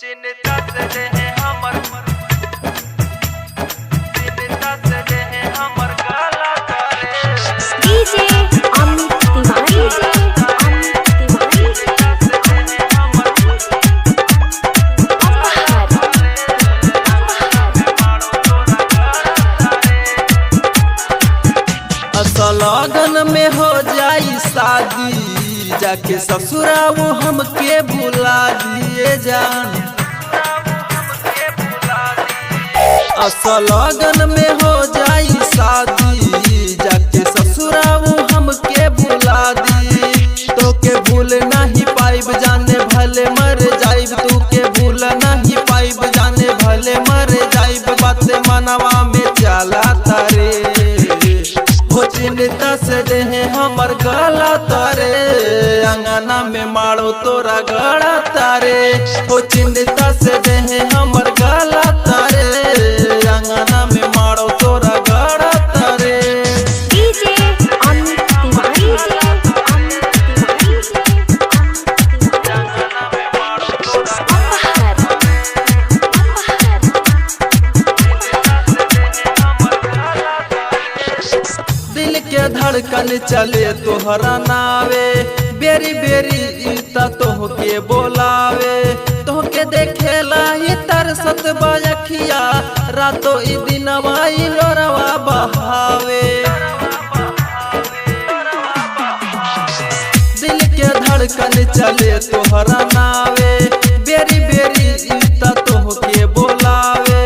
चिंता से रहे हमर चिंता से रहे हमर गाला करे डीजे अमित तिवारी लगन में हो जाई शादी जाके ससुरा वो हमके भुला दिए जान। असल लगन में हो जाई शादी जाके ससुरा वो हमके भुला दी। तो के भूल नहीं पाइब जाने भले मर जाइब, तू के भूल नहीं पाइब जाने भले मर जाइब। बात मनवा में चला तारे हो चिंता से रहे हमर गला तारे, अंगना में मारो तोरा गड़ा तारे। हो चिंता से रहे हमर गला तारे, अंगना में मारो तोरा गड़ा तारे। डीजे अमित तिवारी दिल के धड़कन चले तोहरा नावे, बेरी बेरी इता तोहके बोलावे। तोहके देखेला ही तरसत बायखिया, रातों ई दिनवा ई लोरवा बहावे। दिल के धड़कन चले तोहरा नावे, बेरी बेरी इता तोहके बोलावे।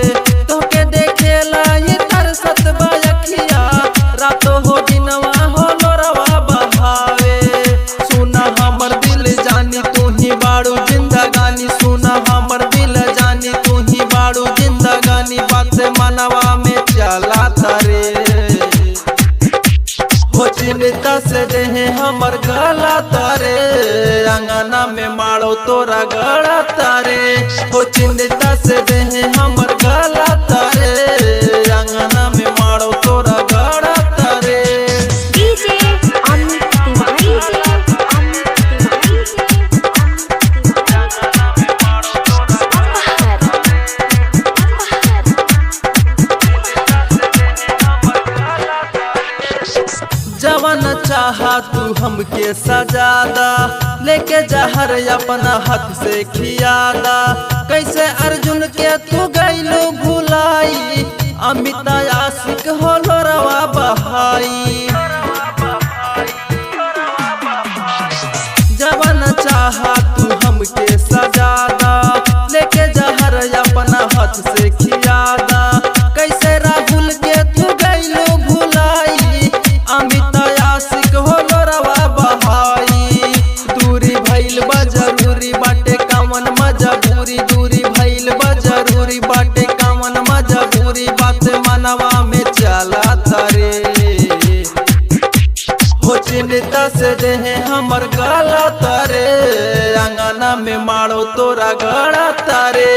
तोहके देखेला ही तरसत बायखिया, रातों हो दिनवा हो लोरवा बहावे। सुना हमर दिल जानी तू ही बाड़ू जिंदगानी, सुना हमर दिल जानी तू ही बाड़ू जिंदगानी। बात मनवा में चला तारे हो चिंता से रहे हमर गला तारे, अंगना में मारो तोरा गड़ा तारे। हो चिंता से रहे हमर गला तारे, अंगना में मारो तोरा गड़ा तारे। डीजे अमित तिवारी जवन चाहा तू हमके सजादा, लेके जहर अपना हाथ से खियादा। कैसे अर्जुन के तू गैलू भुलाई, अमित आशिक हो लोरवा बहाई। जवन चाहा तू हमके सजादा, लेके जहर अपना हाथ से खियादा। कैसे राहुल के तू गैलू भुलाई, अमित आशिक हो लोरवा बहाई। दूरी भइल बा जरूरी बाटे कामन मजबूरी, दूरी भइल बा जरूरी बाटे कामन मजबूरी। बात मनवा में चला तारे हो चिंता से रहे हमर गला तारे, अंगना में मारो तोरा गड़ा तारे।